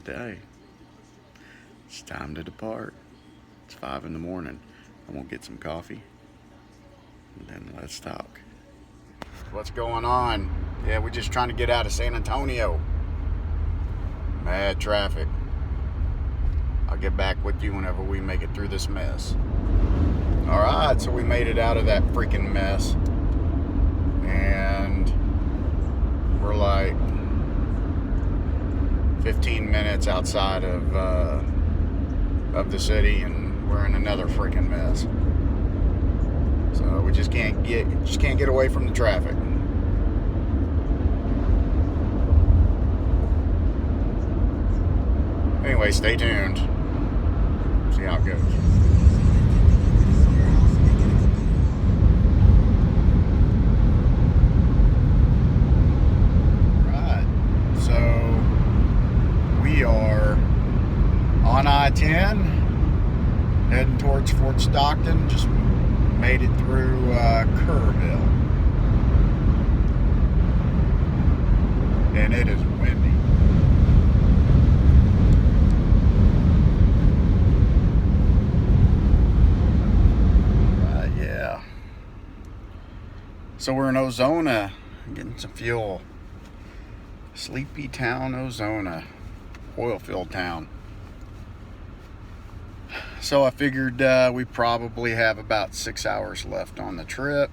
that day. It's time to depart. It's 5 in the morning. I'm gonna get some coffee and then let's talk. What's going on? Yeah, we're just trying to get out of San Antonio. Mad traffic. I'll get back with you whenever we make it through this mess. Alright, so we made it out of that freaking mess. And we're like 15 minutes outside of the city, and we're in another freaking mess. So we just can't get away from the traffic. Anyway, stay tuned. See how it goes. On I-10, heading towards Fort Stockton. Just made it through Kerrville, and it is windy. Yeah. So we're in Ozona, getting some fuel. Sleepy town, Ozona, oil-filled town. So I figured we probably have about 6 hours left on the trip.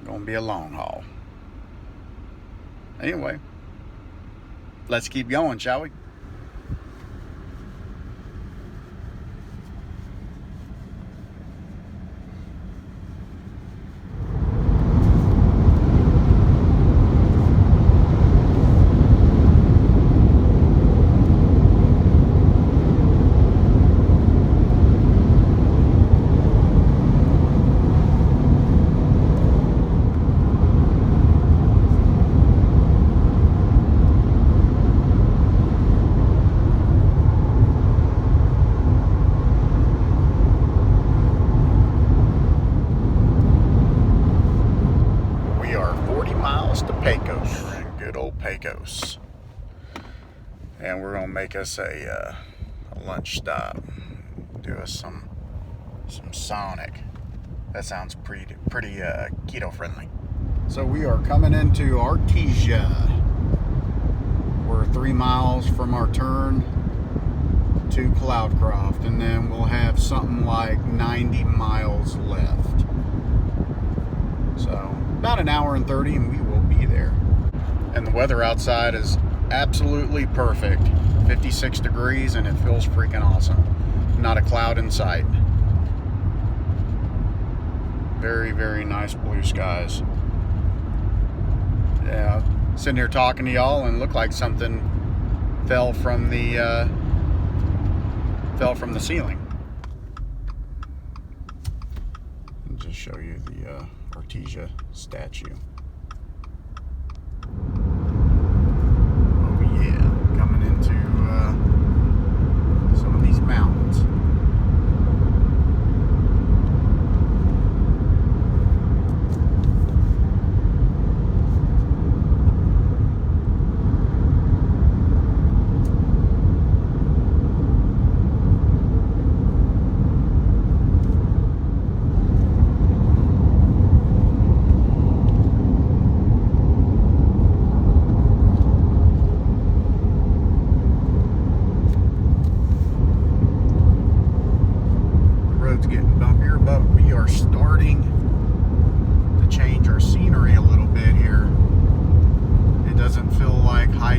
Gonna be a long haul. Anyway, let's keep going, shall we? And we're gonna make us a lunch stop. Do us some Sonic. That sounds pretty keto friendly. So we are coming into Artesia. We're 3 miles from our turn to Cloudcroft, and then we'll have something like 90 miles left. So about an hour and 30, and we will be there. And the weather outside is absolutely perfect. 56 degrees, and it feels freaking awesome. Not a cloud in sight. Very, very nice blue skies. Yeah, sitting here talking to y'all and looked like something fell from the ceiling. I'll just show you the Artesia statue. Into some of these mountains.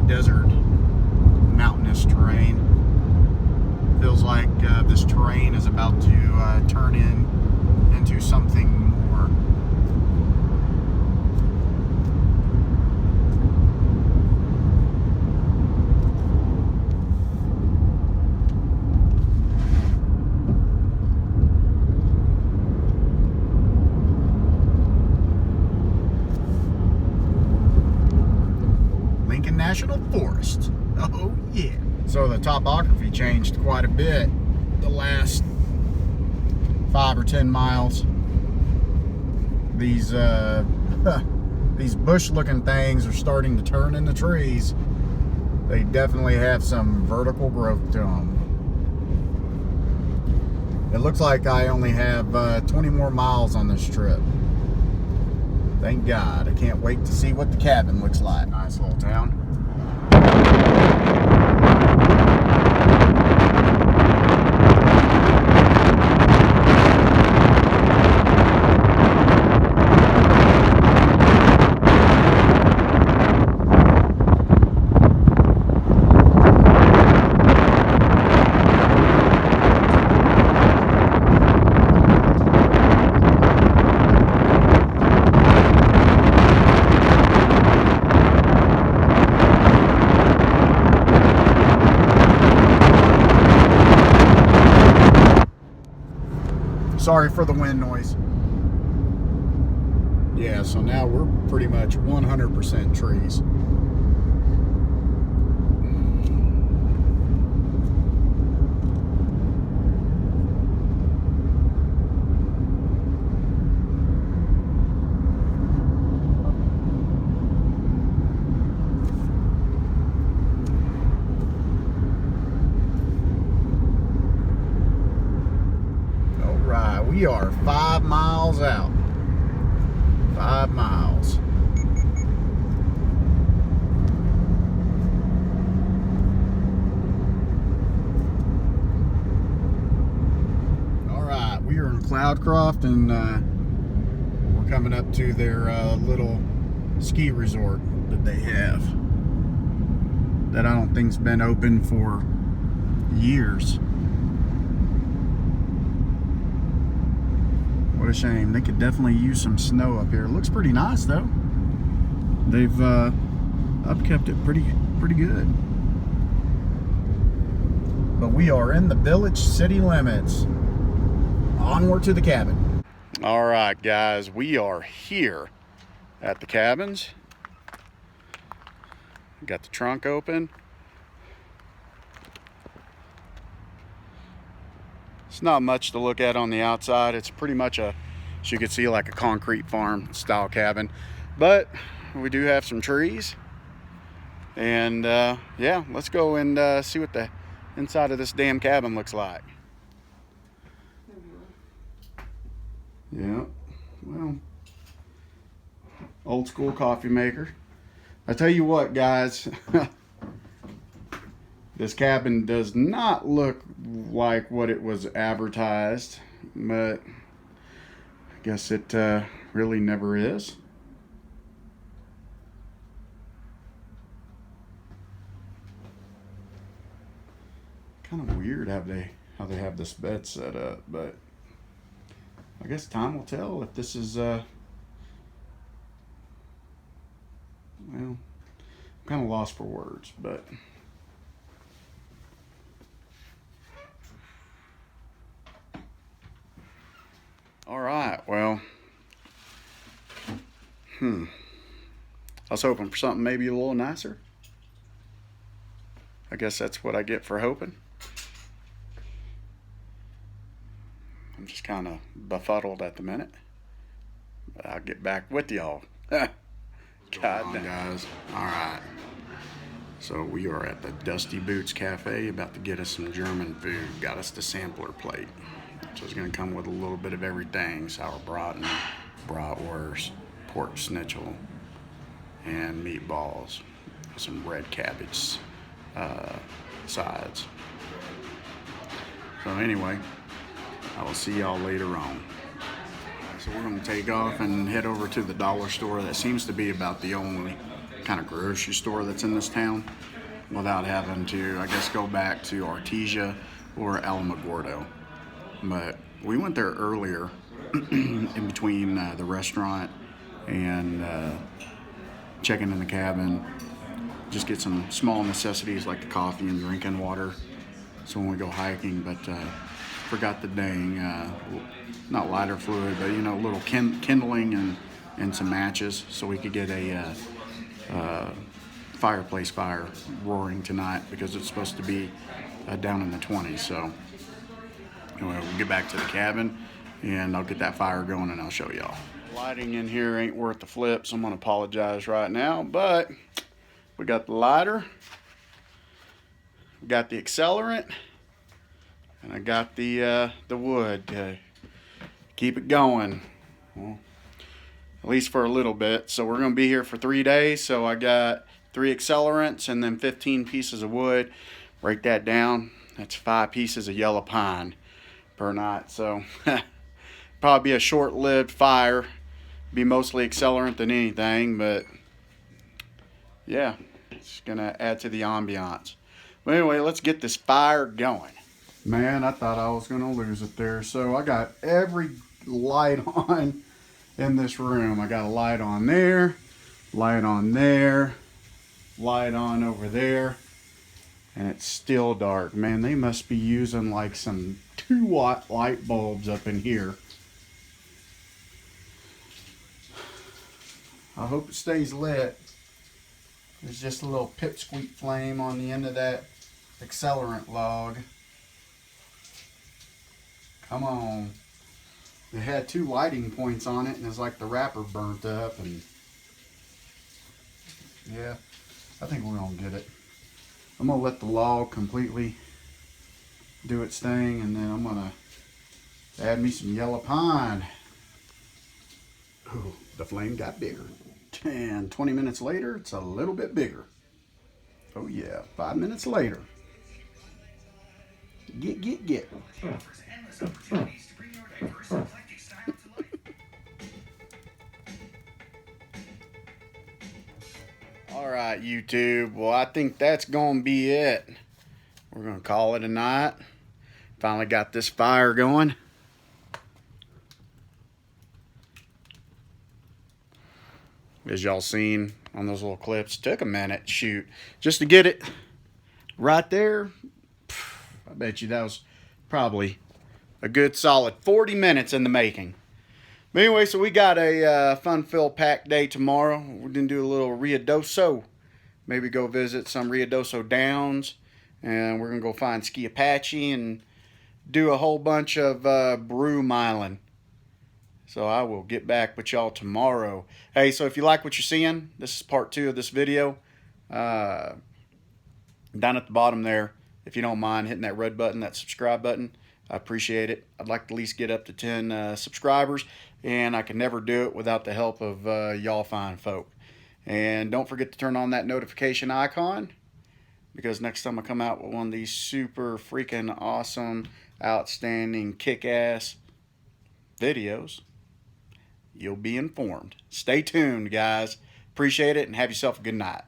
Desert, mountainous terrain. Feels like this terrain is about to turn into something more. National Forest. Oh yeah. So the topography changed quite a bit the last 5 or 10 miles. These these bush looking things are starting to turn into trees. They definitely have some vertical growth to them. It looks like I only have 20 more miles on this trip. Thank God. I can't wait to see what the cabin looks like. Nice little town. Sorry for the wind noise. Yeah, so now we're pretty much 100% trees. We are 5 miles out. 5 miles. All right, we are in Cloudcroft, and we're coming up to their little ski resort that they have. That I don't think's been open for years. What a shame. They could definitely use some snow up here. It looks pretty nice though. They've upkept it pretty good. But we are in the village city limits. Onward to the cabin. All right, guys, we are here at the cabins. Got the trunk open. It's not much to look at on the outside. It's pretty much as you can see, like a concrete farm style cabin. But we do have some trees. And yeah, let's go and see what the inside of this damn cabin looks like. Yeah, well, old school coffee maker. I tell you what, guys. This cabin does not look like what it was advertised, but I guess it really never is. Kind of weird how they have this bed set up, but I guess time will tell if this is well, I'm kind of lost for words, but all right, well, I was hoping for something maybe a little nicer. I guess that's what I get for hoping. I'm just kind of befuddled at the minute, but I'll get back with y'all. God damn, guys. All right. So we are at the Dusty Boots Cafe, about to get us some German food. Got us the sampler plate. So it's going to come with a little bit of everything: sauerbraten, bratwurst, pork schnitzel, and meatballs. Some red cabbage sides. So anyway, I will see y'all later on. So we're going to take off and head over to the dollar store. That seems to be about the only kind of grocery store that's in this town, without having to, I guess, go back to Artesia or Alamogordo. But we went there earlier in between the restaurant and checking in the cabin. Just get some small necessities like the coffee and drinking water, so when we go hiking. But forgot the dang, not lighter fluid, but you know, a little kindling and some matches, so we could get a fireplace fire roaring tonight, because it's supposed to be down in the 20s. So anyway, we'll get back to the cabin and I'll get that fire going and I'll show y'all. Lighting in here ain't worth the flip, so I'm gonna apologize right now, but we got the lighter, we got the accelerant, and I got the wood to keep it going. Well, at least for a little bit. So we're gonna be here for 3 days. So I got 3 accelerants and then 15 pieces of wood. Break that down. That's 5 pieces of yellow pine per night. So probably be a short-lived fire. Be mostly accelerant than anything, but yeah, it's gonna add to the ambiance. But anyway, let's get this fire going. Man, I thought I was gonna lose it there. So I got every light on in this room. I got a light on there, light on there, light on over there, and it's still dark. Man, they must be using like some 2-watt light bulbs up in here. I hope it stays lit. There's just a little pipsqueak flame on the end of that accelerant log. Come on. It had 2 lighting points on it, and it's like the wrapper burnt up, and yeah, I think we're gonna get it. I'm gonna let the log completely do its thing, and then I'm gonna add me some yellow pine. Ooh, the flame got bigger. And 20 minutes later, it's a little bit bigger. Oh yeah, 5 minutes later. Get. All right, YouTube. Well, I think that's gonna be it. We're gonna call it a night. Finally got this fire going. As y'all seen on those little clips, took a minute to shoot just to get it right there. I bet you that was probably a good solid 40 minutes in the making. But anyway, so we got a fun-filled packed day tomorrow. We're gonna do a little Ruidoso. Maybe go visit some Ruidoso Downs, and we're gonna go find Ski Apache and do a whole bunch of broom island. So I will get back with y'all tomorrow. Hey, so if you like what you're seeing, this is part 2 of this video. Down at the bottom there, if you don't mind hitting that red button, that subscribe button, I appreciate it. I'd like to at least get up to 10 subscribers, and I can never do it without the help of y'all fine folk. And don't forget to turn on that notification icon, because next time I come out with one of these super freaking awesome, outstanding, kick-ass videos, you'll be informed. Stay tuned, guys. Appreciate it, and have yourself a good night.